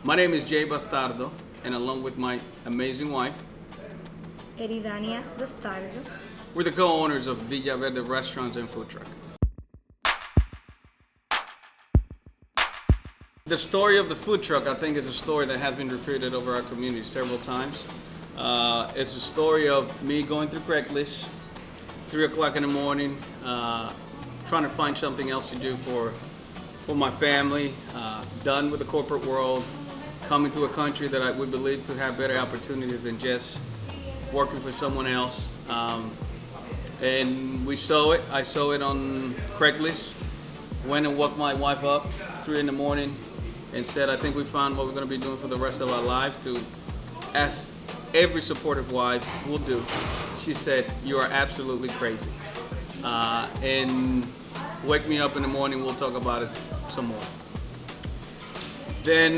My name is Jay Bastardo, and along with my amazing wife, Eridania Bastardo. we're the co-owners of Villa Verde Restaurants and Food Truck. The story of the food truck, I think, is a story that has been repeated over our community several times. It's a story of me going through Craigslist, 3 o'clock in the morning, trying to find something else to do for my family, done with the corporate world, coming to a country that I would believe to have better opportunities than just working for someone else. And we saw it. I saw it on Craigslist. Went and woke my wife up 3 in the morning and said, I think we found what we're going to be doing for the rest of our life, to ask every supportive wife will do. She said, you are absolutely crazy. And wake me up in the morning, we'll talk about it some more. Then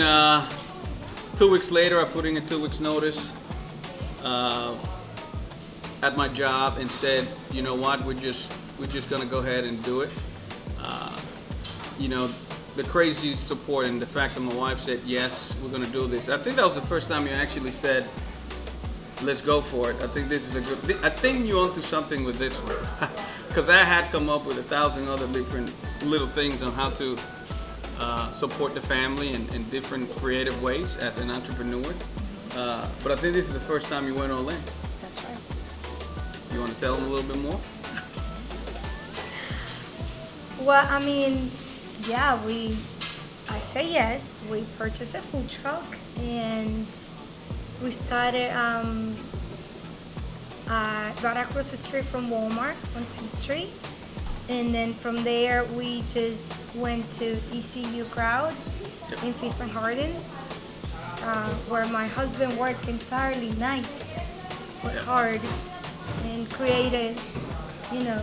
2 weeks later, I put in a 2 weeks notice at my job and said, you know what, we're just gonna go ahead and do it. You know, the crazy support and the fact that my wife said, yes, we're gonna do this. I think that was the first time you actually said, let's go for it. I think this is a good, I think you're onto something with this one. Because I had come up with 1,000 other different little things on how to support the family in different creative ways as an entrepreneur. But I think this is the first time you went all in. That's right. You want to tell them a little bit more? Well, I mean, yeah, I say yes. We purchased a food truck and we started right across the street from Walmart on 10th Street. And then from there, we just went to ECU Crowd in 5th and Hardin, where my husband worked entirely nights, worked hard, and created, you know,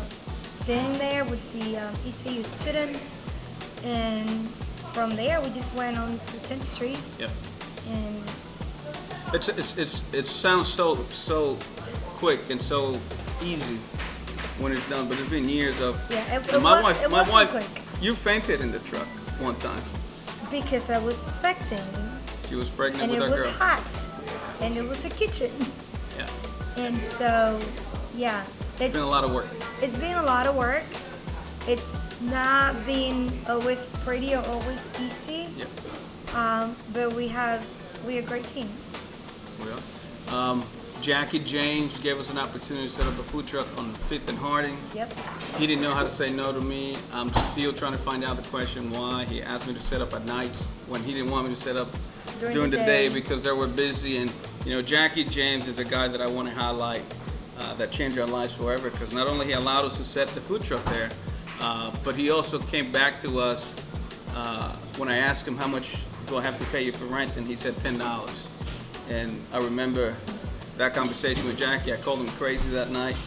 thing there with the ECU students. And from there, we just went on to 10th Street. Yep. And it sounds so quick and so easy when it's done, but it's been years of. yeah, my wasn't wife, quick you fainted in the truck one time. because I was expecting, She was pregnant and with it our was girl. hot, and it was a kitchen, Yeah, and so yeah, it's been a lot of work. It's been a lot of work. It's not been always pretty or always easy, Yeah, but we're a great team. we are. Jackie James gave us an opportunity to set up a food truck on 5th and Harding. Yep. He didn't know how to say no to me. I'm still trying to find out the question why. He asked me to set up at night when he didn't want me to set up during the day because they were busy. And you know, Jackie James is a guy that I want to highlight that changed our lives forever, because not only he allowed us to set the food truck there, but he also came back to us when I asked him how much do I have to pay you for rent, and he said $10. And I remember that conversation with Jackie. I called him crazy that night.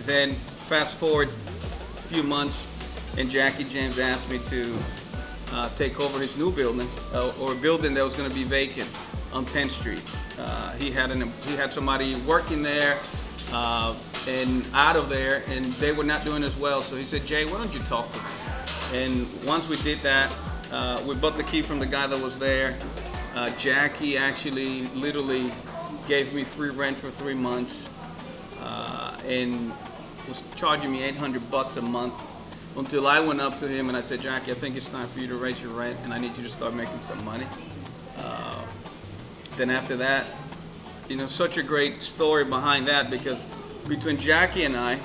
Then fast forward a few months, and Jackie James asked me to take over his new building, or a building that was going to be vacant on 10th Street. He had somebody working there and out of there, and they were not doing as well. So he said, Jay, why don't you talk to them? And once we did that, we bought the key from the guy that was there. Jackie actually literally gave me free rent for 3 months and was charging me $800 a month until I went up to him and I said, Jackie, I think it's time for you to raise your rent and I need you to start making some money. Then after that, you know, such a great story behind that, because between Jackie and I,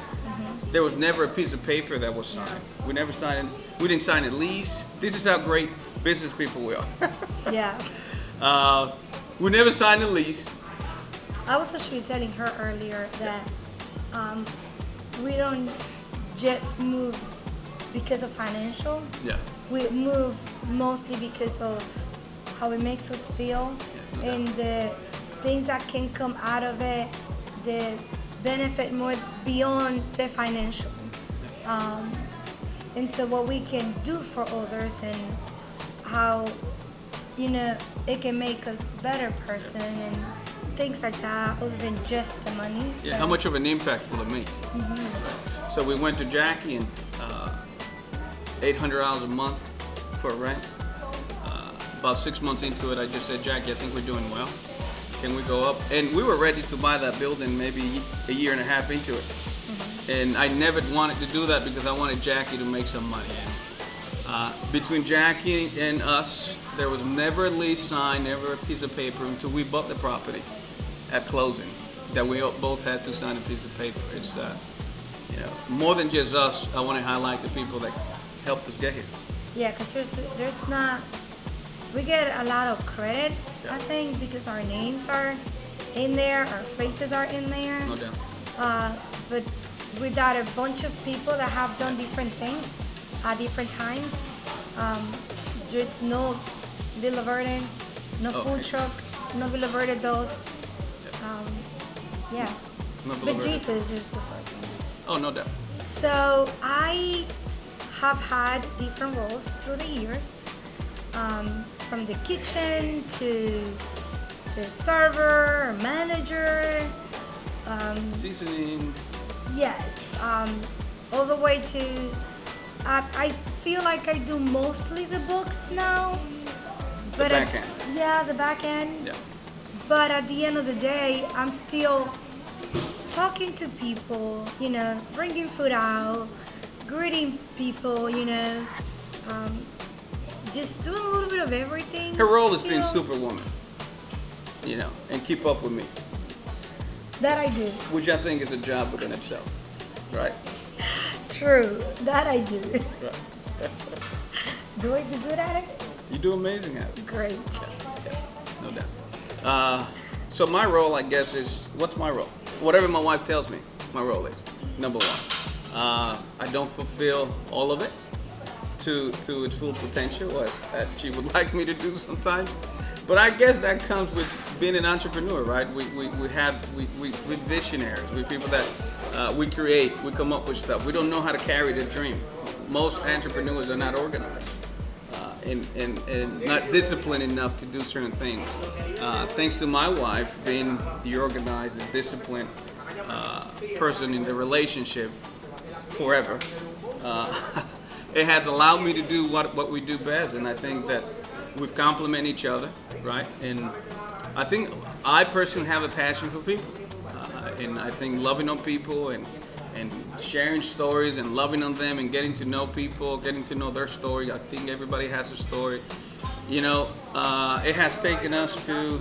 there was never a piece of paper that was signed. We never signed, we didn't sign a lease. This is how great business people we are. Yeah. We never signed a lease. I was actually telling her earlier that we don't just move because of financial. Yeah. We move mostly because of how it makes us feel, Yeah. and the things that can come out of it, the benefit more beyond the financial. And so what we can do for others, and how, you know, it can make us better person and things like that, other than just the money. Yeah. So, How much of an impact will it make? So we went to Jackie and $800 a month for rent. about 6 months into it, I just said, Jackie, I think we're doing well. Can we go up? And we were ready to buy that building maybe a year and a half into it. And I never wanted to do that because I wanted Jackie to make some money. Between Jackie and us, there was never a lease signed, never a piece of paper until we bought the property at closing, that we both had to sign a piece of paper. It's more than just us. I want to highlight the people that helped us get here. Yeah, because there's not, we get a lot of credit, Yeah. I think, because our names are in there, our faces are in there. No doubt. But without a bunch of people that have done different things at different times, there's no Villa Verde, no Oh, food okay. truck, no Villa Verde dos. Yeah. No Villa But Verde. Jesus is the first one. Oh, no doubt. So I have had different roles through the years, from the kitchen to the server, manager, Seasoning. yes, all the way to, I feel like I do mostly the books now. The But back end. Yeah, the back end. Yeah. But at the end of the day, I'm still talking to people, bringing food out, greeting people, just doing a little bit of everything. Her role is being still. superwoman, and keep up with me, That I do. which I think is a job within itself, right? True. That I do. Right. Do I do good at it? You do amazing at it. Great. No doubt. So my role, I guess, is, what's my role? Whatever my wife tells me, my role is. Number one, I don't fulfill all of it to its full potential, as she would like me to do sometimes. But I guess that comes with being an entrepreneur, right? We're visionaries. We're people that we create, we come up with stuff. We don't know how to carry the dream. Most entrepreneurs are not organized. And not disciplined enough to do certain things. Thanks to my wife being the organized and disciplined person in the relationship forever, it has allowed me to do what we do best, and I think that we've complement each other, right? And I think I personally have a passion for people, and I think loving on people and sharing stories and loving on them and getting to know people, getting to know their story. I think everybody has a story. It has taken us to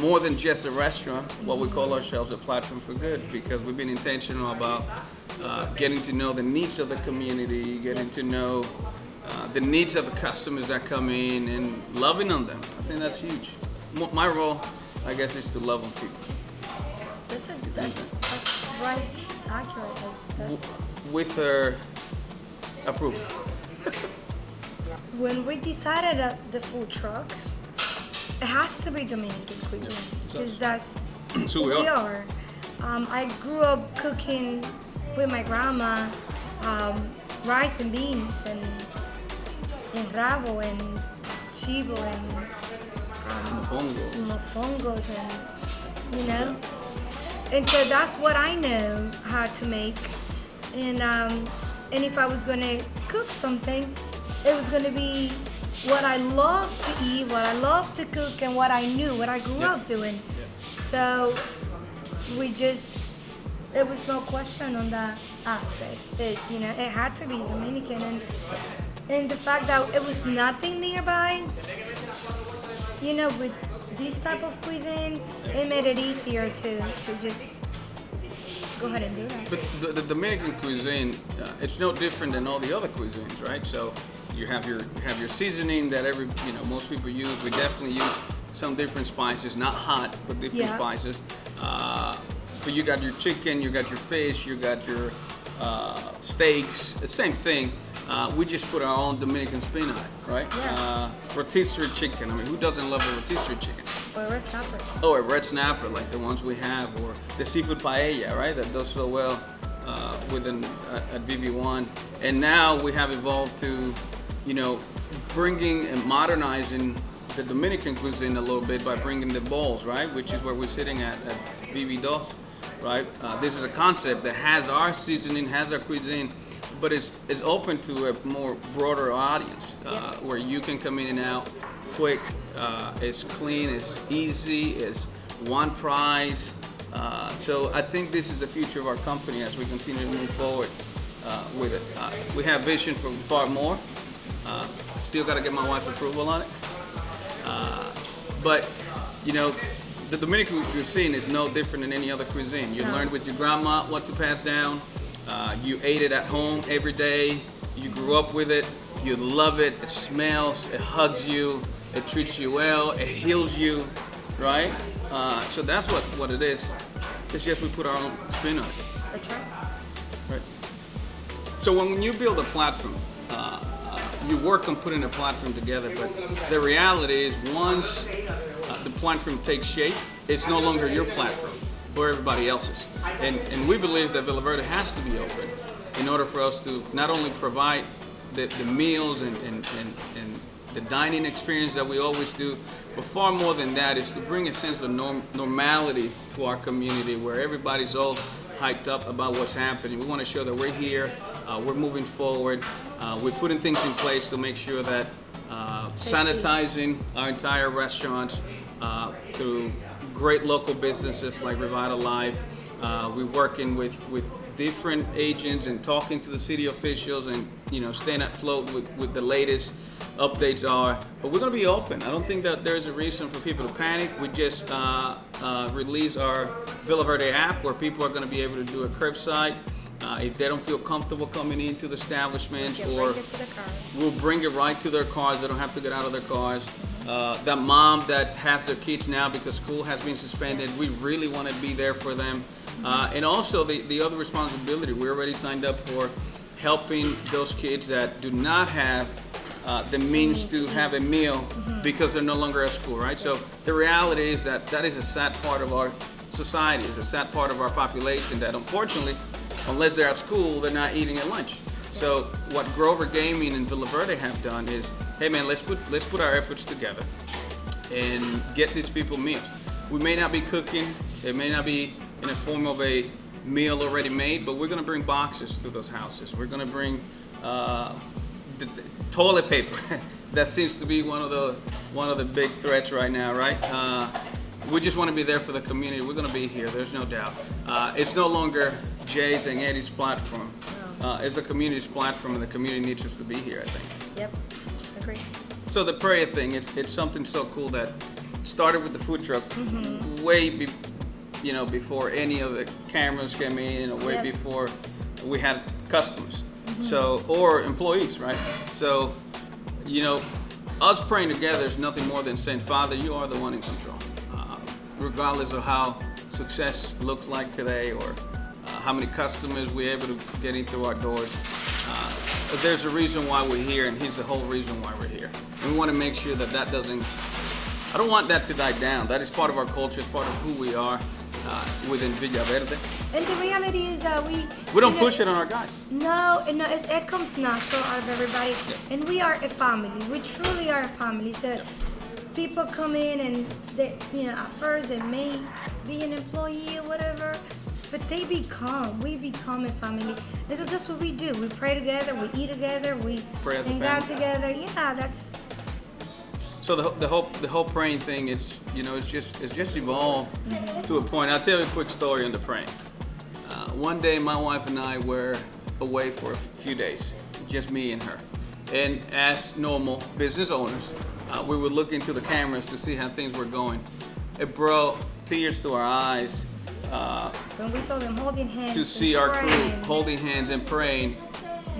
more than just a restaurant, what we call ourselves a platform for good, because we've been intentional about getting to know the needs of the community, getting to know the needs of the customers that come in and loving on them. I think that's huge. My role, I guess, is to love on people. That's right. Accurate. That's, With her approval. when we decided the food truck, it has to be Dominican cuisine, because that's who who we we are. are. I grew up cooking with my grandma, rice and beans and rabo and chivo and mofongos and and so that's what I know how to make. And if I was gonna cook something, it was gonna be what I love to eat, what I love to cook, and what I knew, what I grew up doing. So it was no question on that aspect. It had to be Dominican, and the fact that it was nothing nearby, with this type of cuisine, it made it easier to just go ahead and do that. But the Dominican cuisine, it's no different than all the other cuisines, right? So you have your seasoning that most people use. We definitely use some different spices, not hot, but different spices. But you got your chicken, you got your fish, you got your steaks. The same thing. We just put our own Dominican spin on it, right? Yeah. Rotisserie chicken. I mean, who doesn't love a rotisserie chicken? Or a red snapper. Oh, a red snapper like the ones we have, or the seafood paella, right? That does so well at VV1. And now we have evolved to, bringing and modernizing the Dominican cuisine a little bit by bringing the bowls, right? Which is where we're sitting at VV2, right? This is a concept that has our seasoning, has our cuisine, but it's open to a more broader audience where you can come in and out quick. It's clean, it's easy, it's one price. So I think this is the future of our company as we continue to move forward with it. We have vision for far more. Still got to get my wife's approval on it. But you know, the Dominican cuisine is no different than any other cuisine. You learned with your grandma what to pass down. You ate it at home every day. You grew up with it. You love it. It smells. It hugs you. It treats you well. It heals you, right? So that's what it is. It's just we put our own spin on it. That's right. Right. So when you build a platform, you work on putting a platform together, but the reality is once the platform takes shape, it's no longer your platform or everybody else's. And we believe that Villa Verde has to be open in order for us to not only provide the meals and the dining experience that we always do, but far more than that is to bring a sense of normality to our community where everybody's all hyped up about what's happening. We want to show that we're here, we're moving forward, we're putting things in place to make sure that sanitizing our entire restaurants through great local businesses like Revitalize. We're working with different agents and talking to the city officials and staying afloat with the latest updates are. But we're going to be open. I don't think that there's a reason for people to panic. We just released our Villa Verde app where people are going to be able to do a curbside. If they don't feel comfortable coming into the establishments, or we'll bring it right to their cars. They don't have to get out of their cars. That mom that has their kids now because school has been suspended, we really want to be there for them. And also the other responsibility, we already signed up for helping those kids that do not have the means to have a meal because they're no longer at school, right? So the reality is that is a sad part of our society, it's a sad part of our population that unfortunately, unless they're at school, they're not eating at lunch. So what Grover Gaming and Villa Verde have done is, hey man, let's put our efforts together and get these people meals. We may not be cooking, it may not be in the form of a meal already made, but we're gonna bring boxes to those houses. We're gonna bring the toilet paper. That seems to be one of the big threats right now, right? We just want to be there for the community. We're going to be here. There's no doubt. It's no longer Jay's and Eddie's platform. It's a community's platform, and the community needs us to be here, I think. Yep, agree. So the prayer thing, it's something so cool that started with the food truck way before any of the cameras came in, and way before we had customers. So, or employees, right? So, us praying together is nothing more than saying, Father, you are the one in control. Regardless of how success looks like today or how many customers we're able to get into our doors, there's a reason why we're here, and He's the whole reason why we're here. And we want to make sure that doesn't, I don't want that to die down. That is part of our culture, it's part of who we are within Villa Verde. And the reality is that we don't push it on our guys. No, it comes natural out of everybody. And we are a family. We truly are a family. So people come in and they, at first they may be an employee or whatever, but we become a family. And so that's what we do. We pray together, we eat together, we hang out together. Yeah, that's. So the whole praying thing, it's just evolved to a point. I'll tell you a quick story on the praying. One day my wife and I were away for a few days, just me and her. And as normal business owners, we would look into the cameras to see how things were going. It brought tears to our eyes. When we saw them holding hands, to see our crew holding hands and praying.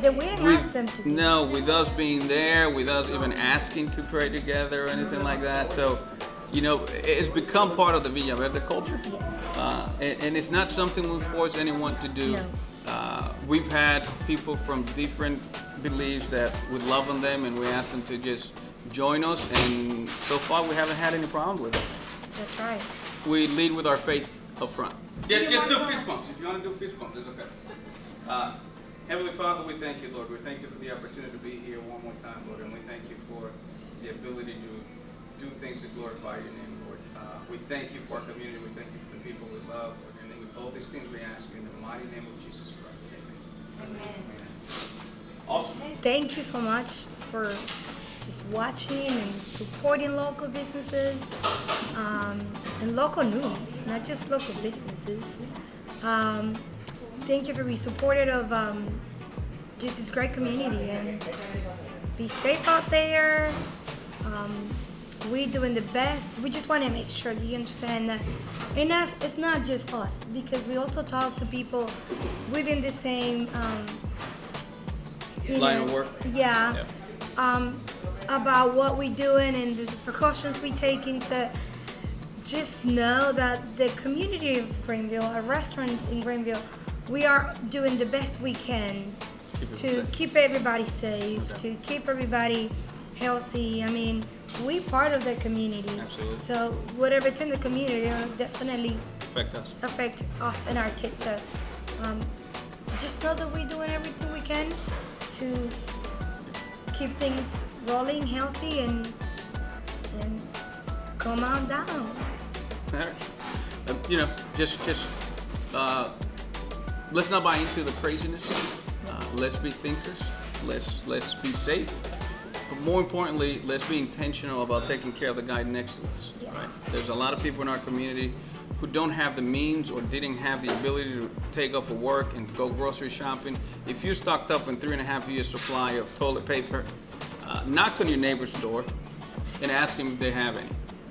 That we didn't ask them to do. No, with us being there, with us even asking to pray together or anything like that. So, it's become part of the Villa Verde culture. Yes. And it's not something we force anyone to do. No. We've had people from different beliefs that we love on them, and we ask them to just join us. And so far, we haven't had any problem with it. That's right. We lead with our faith up front. Just do fist bumps. If you want to do fist bumps, it's okay. Heavenly Father, we thank you, Lord. We thank you for the opportunity to be here one more time, Lord. And we thank you for the ability to do things to glorify your name, Lord. We thank you for our community. We thank you for the people we love, Lord. And all these things we ask you in the mighty name of Jesus Christ. Amen. Awesome. Thank you so much for just watching and supporting local businesses and local news, not just local businesses. Thank you for being supportive of just this great community, and be safe out there. We're doing the best. We just want to make sure that you understand that, and it's not just us, because we also talk to people within the same Line of work. Yeah. About what we're doing and the precautions we taking to just know that the community of Greenville, our restaurants in Greenville, we are doing the best we can to keep everybody safe, to keep everybody healthy. I mean, we part of the community. Absolutely. So whatever's in the community will definitely Affect us. and our kids. So just know that we're doing everything we can to keep things rolling, healthy, and calm on down. All right. Just let's not buy into the craziness. Let's be thinkers. Let's be safe. But more importantly, let's be intentional about taking care of the guy next to us. Yes. Right? There's a lot of people in our community who don't have the means or didn't have the ability to take off of work and go grocery shopping. If you're stocked up in 3.5 years supply of toilet paper, knock on your neighbor's door and ask them if they have any.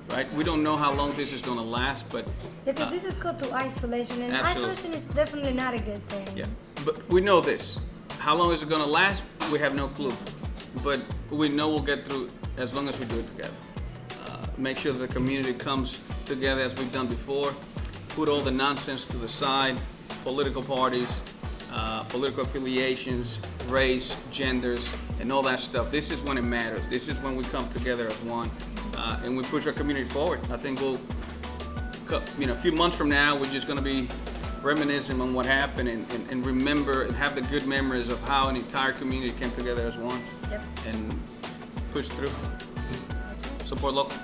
Right? We don't know how long this is going to last, but Because this is called to isolation, and Absolutely. isolation is definitely not a good thing. yeah. But we know this. How long is it going to last? We have no clue. But we know we'll get through as long as we do it together. Make sure that the community comes together as we've done before. Put all the nonsense to the side. Political parties, political affiliations, race, genders, and all that stuff. This is when it matters. This is when we come together as one, and we push our community forward. I think a few months from now, we're just going to be reminiscing on what happened and remember and have the good memories of how an entire community came together as one. Yep. And push through. Support local.